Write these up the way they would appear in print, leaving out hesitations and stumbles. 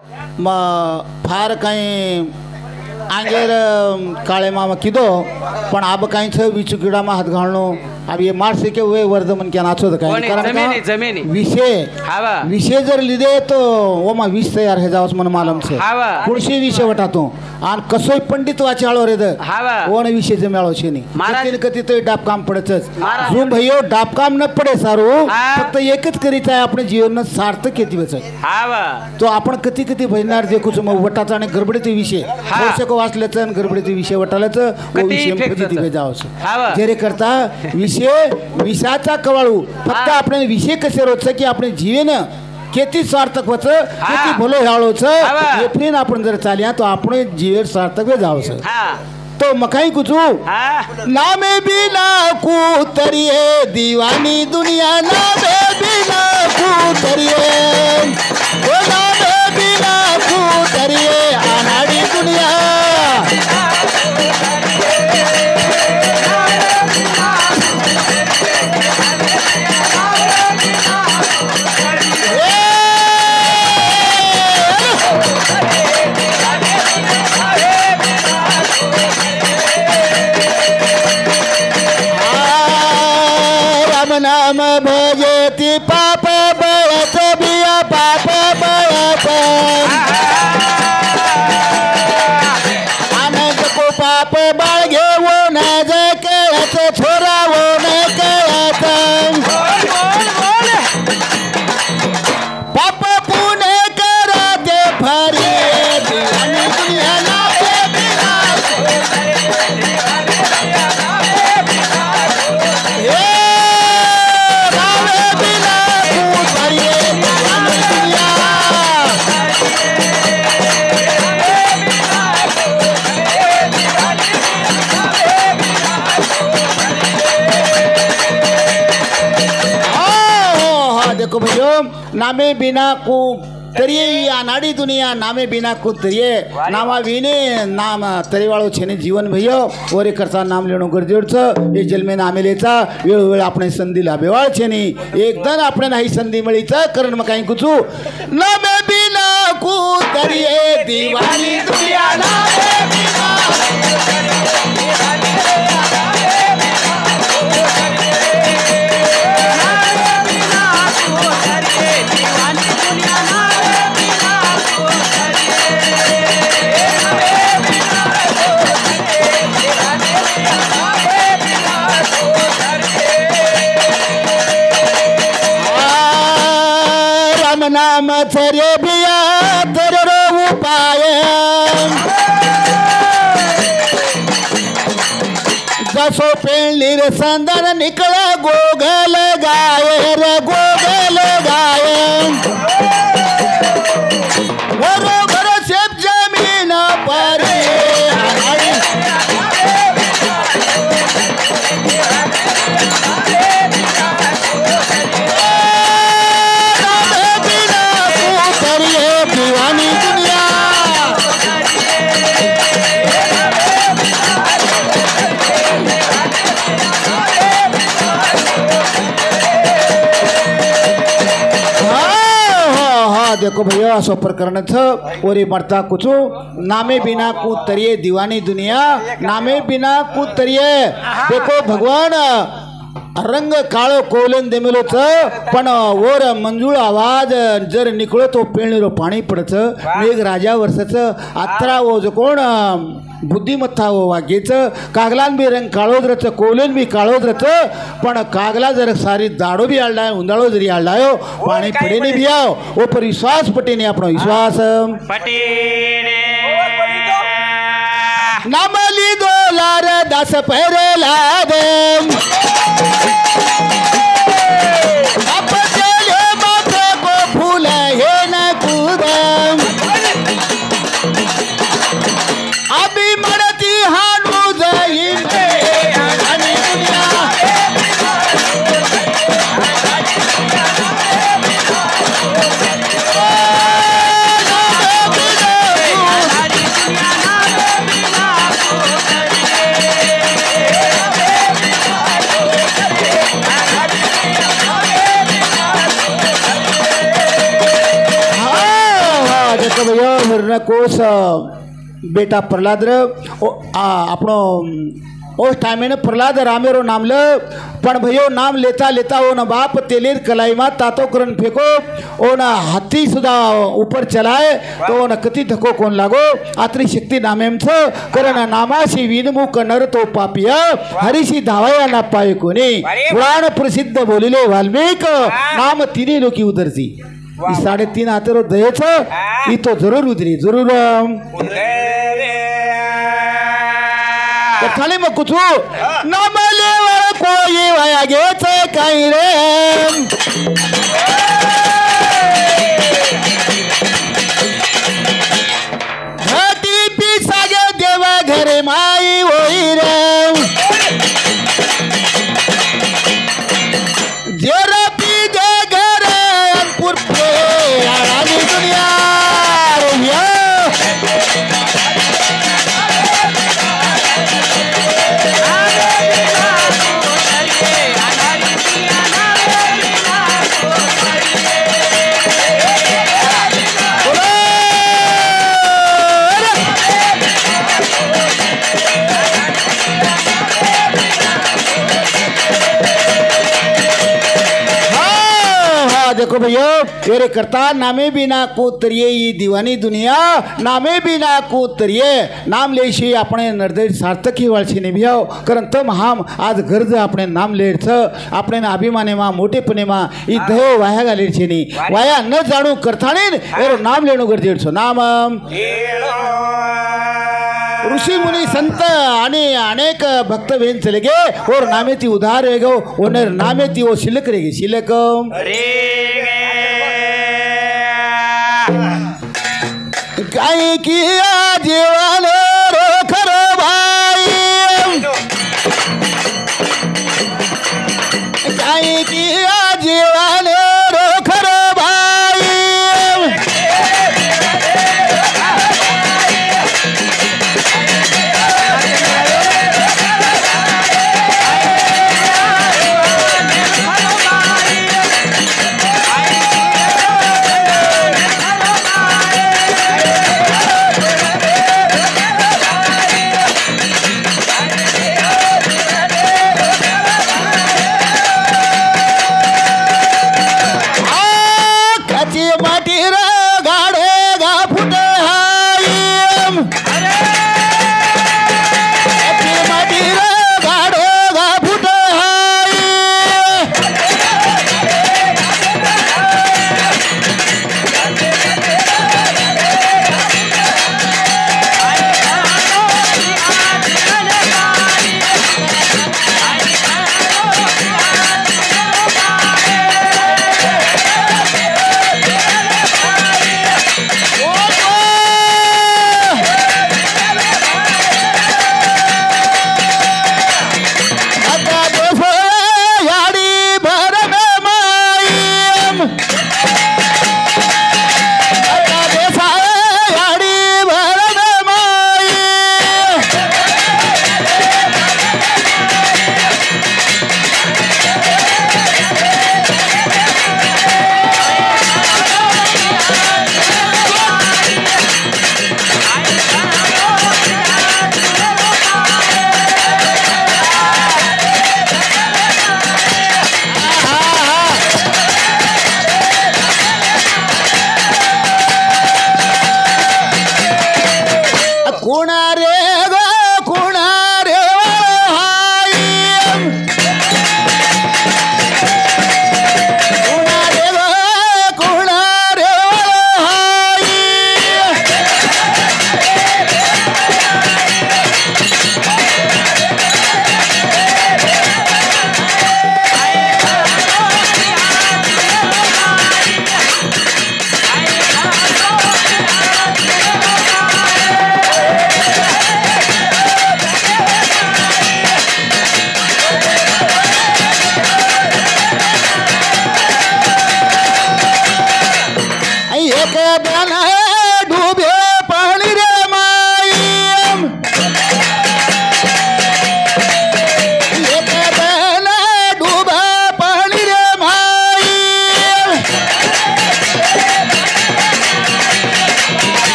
मग फार काही आंगेर काळे मामा किदो पण अब काही छ विचु कीड़ा में हाथ घालनो अब ये मार से के वे वर्धमन क्या नाचो तो काही कारण जमिनी विषय जर लिदे तो वो मा विष तयार है जावस मन मालूम छे कुर्सी विषय वटातो आन कसोय पंडित वाचाळो रे द ओन विषय जमेळो छे नी तीन कती तो डाप काम पडचच जो भैयो डाप काम न पडे सारो फक्त एकच करीत आहे आपण जीवन सार्थक केती वच तो आपण कती कती भजनार देखो मग वटाचा आणि गडबडीचे विषय पोषक वाचल्याच आणि गडबडीचे विषय वटालाच ओ विषय फजिती वे जावस जेरे करता विषय विषाचा कवाळू फक्त आपण विषय कसे रोजचं की आपण जीवन किती सार्थक होत किती भलो ह्याळोच एप्रिल आपण जर चालिया तो आपण जीवन सार्थक वे जावस तो मकाई कुचू नामे बिना कुतरिए दीवानी दुनिया नामे बिना कुतरिए ओ नामे बिना कुतरिए अनाड़ी दुनिया नाम भजती पाप बळत बिया पाप बळत आनंद को पाप बाळ घेऊन न कळत छोरावो न कळत पाप पुणे करते फरी दिवानी दुनिया देखो भैया नामे बिना को तरिये या नाडी दुनिया नामे बिना को तरिये नामा विने नाम तरीवाळो छेने जीवन भैया ओरे करता नाम लेणो गरजेचं हे जन्मे नामे लेचा वेळोवेळ आपण संधी लाभेवाळ छेनी एकदम आपण नाही संधी मिळीचा कारण मग काही कुचू नामे बिना को तरिये दीवानी दुनिया नामे बिना नाम थरे बिया तेरो उपाय जसो पेळलीर संदन निकळा गोगल गाय रे गोगल गाय वरो घर सेब जमीन पर देखो भैया असो प्रकरण ओरे मरता कुछ नामे बिना कु तरिये दीवानी दुनिया नामे बिना कु तरिये देखो भगवान रंग काळो कोलन देमेलोच पण ओर मंजूळ आवाज जर निकळो तो पेळणीरो पाणी पडच मेघ राजा वर्षच अत्रा ओ जो कोण बुद्धिमत्ता हो वागेच कागलान बी रंग काळोद्रच कोलन बी काळोद्रच पण कागला जर सारी दाडो बी आळलाय उंदाळो जरी आळलायो पाणी पडेने बी आओ ओ पर विश्वास पटेने आपणो विश्वास पटेने नामली दोलार दास पेरेला दे देखो भैया हिरण्यकोश बेटा प्रहलाद આપણો उस टाइम ने प्रहलाद रामेरो नाम ल पण भयो नाम लेता लेता ओ न बाप तेलीर कलाई में तातो करन फेंको ओ न हाथी सुधा ऊपर चलाए तो न कति धक्को कोण लागो आत्री शक्ति नामेम छ करन नामाशी विनमुख नर तो पापिया हरिशी धावया ना पाए कोणी पुराण प्रसिद्ध बोलिले वाल्मीक नाम तिनी लोकी उदरसी 3.5 हातेरो दये छ ई तो जरूर उदरी जरूर खाली मग कुछ नाम लेवा कोई वाया गेच काही रे घाटी पिसागे देवा घरे माई होई रे जरा पी दे घरे अनपुर पे आरामी दुनिया रे देखो भैया तेरे करता नामे बिना कोतरिये ये दीवानी दुनिया नामे बिना कोतरिये नाम लेशी अपने निर्देश सार्थक ही वाळशी ने भियाव कारण तम हम आज गरज अपने नाम लेडछ अपने अभिमाने मा मोठेपणे मा ई देव वाया घालेची नी वाया न जाणू करताने एरो नाम लेणो गरजेचं नाम ऋषि मुनि संत आणि अनेक भक्त वेन चले गे और नामे ती उधार है गो ओनर नामे ती वो शिलक रहेगी शिलक गाय किया जीवन रोखर भाई गाय किया जीवन रोखर भाई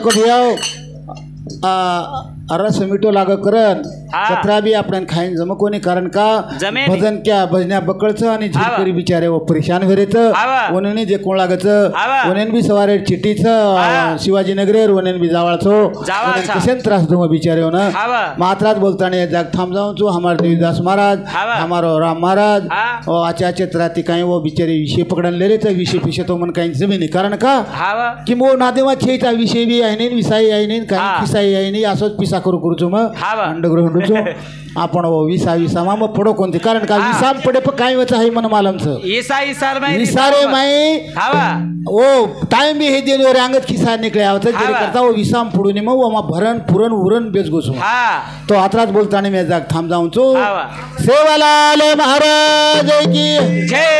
को भियाओ रस मिटो लाग करन सतरा बी आपण खाईन जम कोणी कारण का भजन क्या भजन्या बकळचं आणि झिरकरी बिचारे व परेशान व्हेरेचं ओनेने जे कोण लागचं ओनेन बी सवारे चिठीचं शिवाजीनगरेर ओनेन बी जावाळचो कसे त्रास दो बिचारे न मात्रात बोलताने जाग थांब जाऊन चो हमार देवीदास महाराज हमारो राम महाराज आच्या चित्राती काही वो बिचारे विषय पकडन ले रे विषय पिशे तो मन काही जमिनी कारण का की मो नादेवा छेचा विषय बी आहे नाही विसाई आहे नाही काही किसाई आहे नाही असंच पिसा करू करूचो मग अंडग्राउंड आपण विसा मग पडो कोणते कारण का विसाम पडे पण काय होतं आहे मन मालमचं विसारे माई ओ टाइम भी हे दिले अंगत खिसा निकले आवत जरी करता वो विसाम पडून मग वो भरण पुरण उरण बेच गोसो तो आत्राच बोलताना मी जाग थांब जाऊन चो सेवालाल महाराज की जय.